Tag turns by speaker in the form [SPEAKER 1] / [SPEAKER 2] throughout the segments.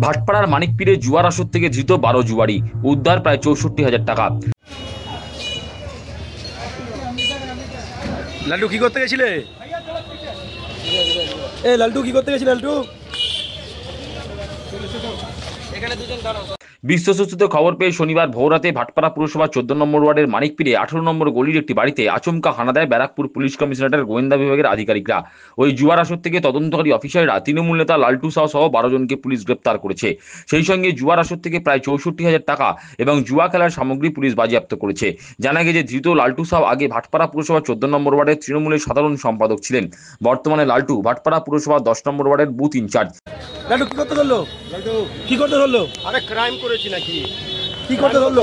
[SPEAKER 1] ভাটপাড়ার মানিকপীরে জুয়ার আসর থেকে ধৃত 12 জুয়ারি, উদ্ধার প্রায় 64,000 টাকা।
[SPEAKER 2] লাল্টু কি করতে গেছিলে? লাল্টু কি করতে গেছিলে? লাল্টু এখানে দুজন দাঁড়াও।
[SPEAKER 1] বিশ্বসূত্রে খবর পেয়ে শনিবার ভোররাতে ভাটপাড়া পুরসভার 14 নম্বর ওয়ার্ডের মানিকপীরে 18 নম্বর গলির একটি বাড়িতে আচমকা হানা দেয় ব্যারাকপুর পুলিশ কমিশনারেটের গোয়েন্দা বিভাগের আধিকারিকরা। ওই জুয়ার আসর থেকে তদন্তকারী অফিসাররা তৃণমূল নেতা লাল্টু সাউ সহ 12 জনকে পুলিশ গ্রেপ্তার করেছে। সেই সঙ্গে জুয়ার আসর থেকে প্রায় 64,000 টাকা এবং জুয়া খেলার সামগ্রী পুলিশ বাজেয়াপ্ত করেছে। জানা গেছে ধৃত লাল্টু সাউ আগে ভাটপাড়া পুরসভার 14 নম্বর ওয়ার্ডের তৃণমূলের সাধারণ সম্পাদক ছিলেন। বর্তমানে লাল্টু ভাটপাড়া পুরসভার 10 নম্বর ওয়ার্ডের বুথ ইনচার্জ।
[SPEAKER 2] লাল্টু কি করতে ধরলো? লাল্টু কি করতে ধরলো? আরে ক্রাইম করেছি নাকি? কি করতে ধরলো?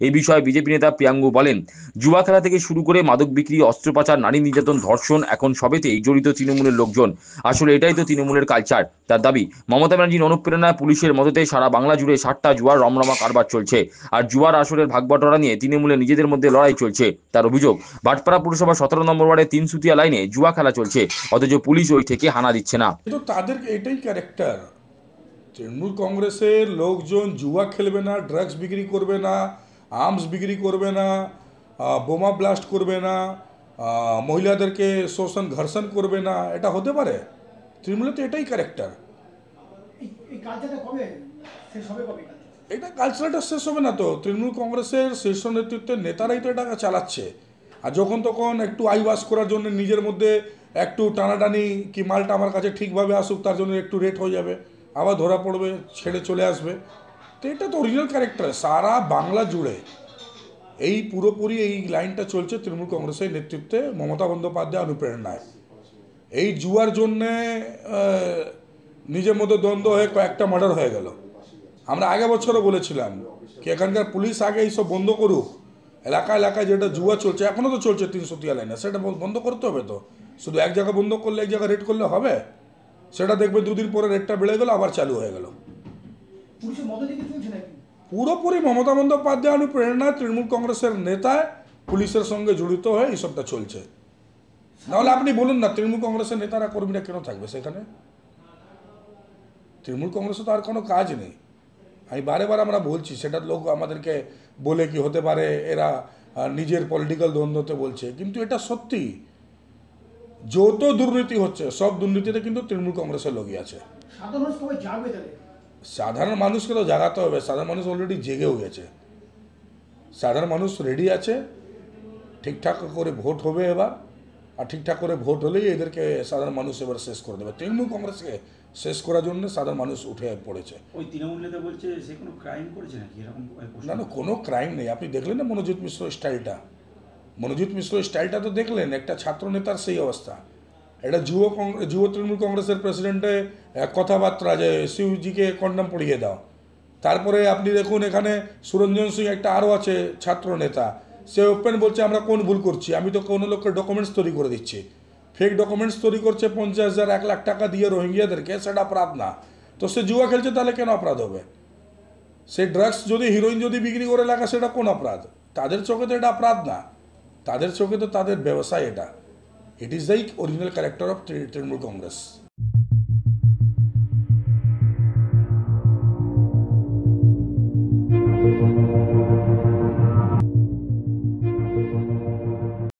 [SPEAKER 1] এই বিষয়ে বিজেপি নেতা প্রিয়াঙ্গু বলেন, জুয়া খেলা থেকে শুরু করে মাদক বিক্রি, অস্ত্র পাচার, নারী নির্যাতন, ধর্ষণ এখন সবেতেই জড়িত তৃণমূলের লোকজন। আসলে এটাই তো তৃণমূলের কালচার। তার দাবি, মমতা ব্যানার্জির অনুপ্রেরণায় পুলিশের মদতে সারা বাংলা জুড়ে 60টা জুয়ার রমরমা কারবার চলছে। আর জুয়ার আসরের ভাগবটোয়ারা নিয়ে তৃণমূলের নিজেদের মধ্যে লড়াই চলছে। তার অভিযোগ, ভাটপাড়া পুরসভা 17 নম্বর ওয়ার্ডে 3 সুতিয়া লাইনে জুয়া খেলা চলছে, অথচ পুলিশ ওই থেকে হানা দিচ্ছে না।
[SPEAKER 3] তাদের এটাই ক্যারেক্টার। তৃণমূল কংগ্রেসের লোকজন জুয়া খেলবে না, ড্রাগস বিক্রি করবে না, আর্মস বিক্রি করবে না, বোমা ব্লাস্ট করবে না, মহিলাদেরকে শোষণ ঘর্ষণ করবে না, এটা হতে পারে? তৃণমূলের তো এটাই ক্যারেক্টার। এটা কালচারটা শেষ হবে না তো। তৃণমূল কংগ্রেসের শীর্ষ নেতৃত্বের নেতারাই তো এটা চালাচ্ছে। আর যখন তখন একটু আইওয়াশ করার জন্য নিজের মধ্যে একটু টানাটানি, কি মালটা আমার কাছে ঠিকভাবে আসুক তার জন্য একটু রেট হয়ে যাবে, আবার ধরা পড়বে, ছেড়ে চলে আসবে। তো এটা তো অরিজিনাল ক্যারেক্টার। সারা বাংলা জুড়ে এই পুরোপুরি এই লাইনটা চলছে তৃণমূল কংগ্রেসের নেতৃত্বে, মমতা বন্দ্যোপাধ্যায় অনুপ্রেরণায়। এই জুয়ার জন্যে নিজের মধ্যে দ্বন্দ্ব হয়ে কয়েকটা মার্ডার হয়ে গেল। আমরা আগের বছরও বলেছিলাম কি এখানকার পুলিশ আগে এইসব বন্ধ করুক। এলাকা এলাকায় যেটা জুয়া চলছে, এখনও তো চলছে 300 লাইনে, সেটা বন্ধ করতে হবে। তো শুধু এক জায়গায় বন্ধ করলে, এক জায়গায় রেড করলে হবে? সেটা দেখবে 2 দিন পরে রেটটা বেড়ে গেল, আবার চালু হয়ে গেল। পুরোপুরি মমতা বন্দ্যোপাধ্যায় অনুপ্রেরণায় তৃণমূল কংগ্রেসের নেতায় পুলিশের সঙ্গে জড়িত হয়ে এইসবটা চলছে। নাহলে আপনি বলুন না, তৃণমূল কংগ্রেসের নেতারা কর্মীরা কেন থাকবে সেখানে? তৃণমূল কংগ্রেসে তো আর কোনো কাজ নেই। আমি বারে বার আমরা বলছি, সেটা লোক আমাদেরকে বলে কি হতে পারে এরা নিজের পলিটিক্যাল দ্বন্দ্বতে বলছে, কিন্তু এটা সত্যি। যত দুর্নীতি হচ্ছে সব দুর্নীতিতে কিন্তু তৃণমূল কংগ্রেসের লোকই আছে। সাধারণ মানুষকে তো জাগাতে হবে। সাধারণ মানুষ অলরেডি জেগেও গেছে। সাধারণ মানুষ রেডি আছে, ঠিকঠাক করে ভোট হবে এবার। আর ঠিকঠাক করে ভোট হলেই এদেরকে সাধারণ মানুষ এবার শেষ করে দেবে। তৃণমূল কংগ্রেসকে শেষ করার জন্য সাধারণ মানুষ উঠে পড়েছে।
[SPEAKER 4] ওই তৃণমূল নেতা বলছে সে কোনো ক্রাইম করেছে নাকি এরকম?
[SPEAKER 3] না না, কোনো ক্রাইম নেই। আপনি দেখলেন না মনোজিৎ মিশ্র স্টাইলটা? মনোজিৎ মিশ্র স্টাইলটা তো দেখলেন, একটা ছাত্র নেতার সেই অবস্থা। এটা যুব তৃণমূল কংগ্রেসের প্রেসিডেন্টে কথাবার্তা যে শিবজিকে কন্ডম পড়িয়ে দাও। তারপরে আপনি দেখুন এখানে সুরঞ্জন সিং একটা আরও আছে ছাত্র নেতা, সে ওপেন বলছে আমরা কোন ভুল করছি, আমি তো কোনো লোকের ডকুমেন্টস তৈরি করে দিচ্ছি। ফেক ডকুমেন্টস তৈরি করছে 50,000 1 লাখ টাকা দিয়ে রোহিঙ্গিয়াদেরকে, সেটা অপরাধ না। তো সে জুয়া খেলছে, তাহলে কেন অপরাধ হবে? সে ড্রাগস যদি, হিরোইন যদি বিক্রি করে লাগা, সেটা কোন অপরাধ? তাদের চোখে তো এটা অপরাধ না, তাদের চোখে তো তাদের ব্যবসায় এটা। It is the original character of Trinamool Congress.